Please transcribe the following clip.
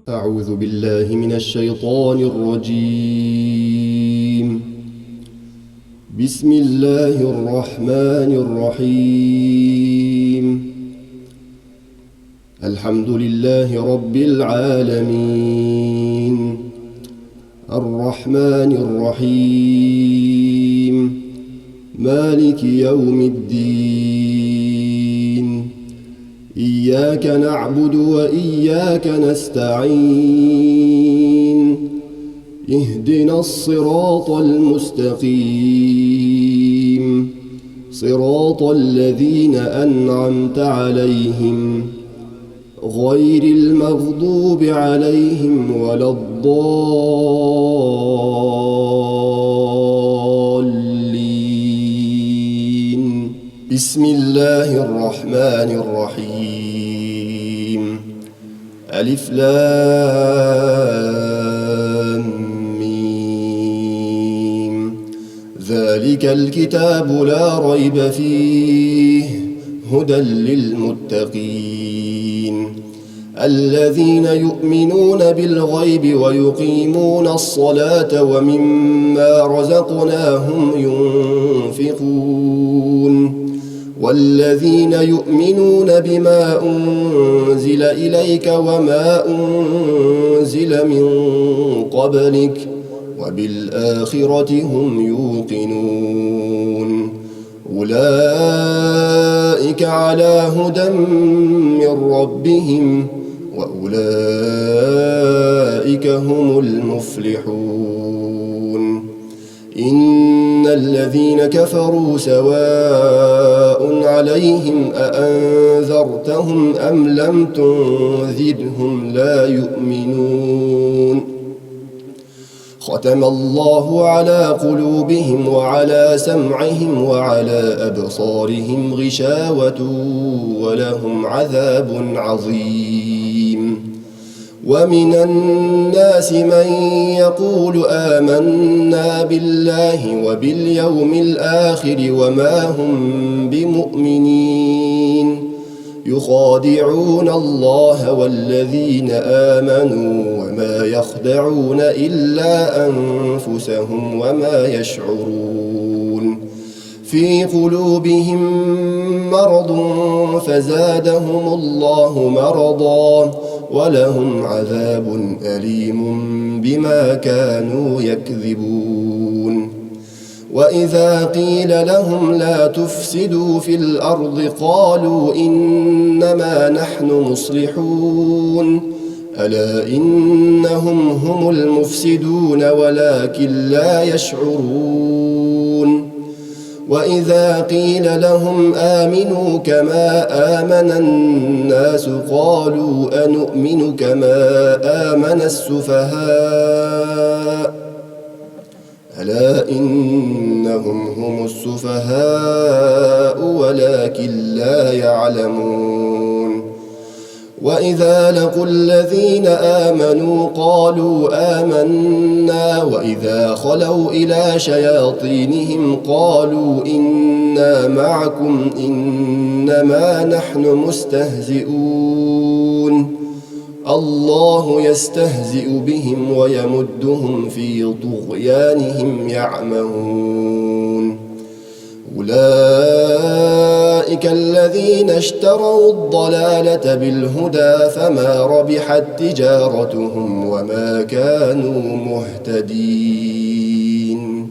أعوذ بالله من الشيطان الرجيم. بسم الله الرحمن الرحيم. الحمد لله رب العالمين، الرحمن الرحيم، مالك يوم الدين. إياك نعبد وإياك نستعين. اهدنا الصراط المستقيم، صراط الذين أنعمت عليهم غير المغضوب عليهم ولا الضالين. بسم الله الرحمن الرحيم. ألف لام ميم. ذلك الكتاب لا ريب فيه هدى للمتقين الذين يؤمنون بالغيب ويقيمون الصلاة ومما رزقناهم ينفقون والذين يؤمنون بما أنزل إليك وما أنزل من قبلك وبالآخرة هم يوقنون. أولئك على هدى من ربهم وأولئك هم المفلحون. إن الذين كفروا سواء عليهم أأنذرتهم أم لم تنذرهم لا يؤمنون. ختم الله على قلوبهم وعلى سمعهم وعلى أبصارهم غشاوة ولهم عذاب عظيم. ومن الناس من يقول آمنا بالله وباليوم الآخر وما هم بمؤمنين يخادعون الله والذين آمنوا وما يخدعون إلا أنفسهم وما يشعرون. في قلوبهم مرض فزادهم الله مرضا ولهم عذاب أليم بما كانوا يكذبون. وإذا قيل لهم لا تفسدوا في الأرض قالوا إنما نحن مصلحون ألا إنهم هم المفسدون ولكن لا يشعرون. وإذا قيل لهم آمنوا كما آمن الناس قالوا أنؤمن كما آمن السفهاء ألا إنهم هم السفهاء ولكن لا يعلمون. وإذا لقوا الذين آمنوا قالوا آمنا وإذا خلوا إلى شياطينهم قالوا إنا معكم إنما نحن مستهزئون الله يستهزئ بهم ويمدهم في طغيانهم يعمهون. أولئك الذين اشتروا الضلالة بالهدى فما ربحت تجارتهم وما كانوا مهتدين.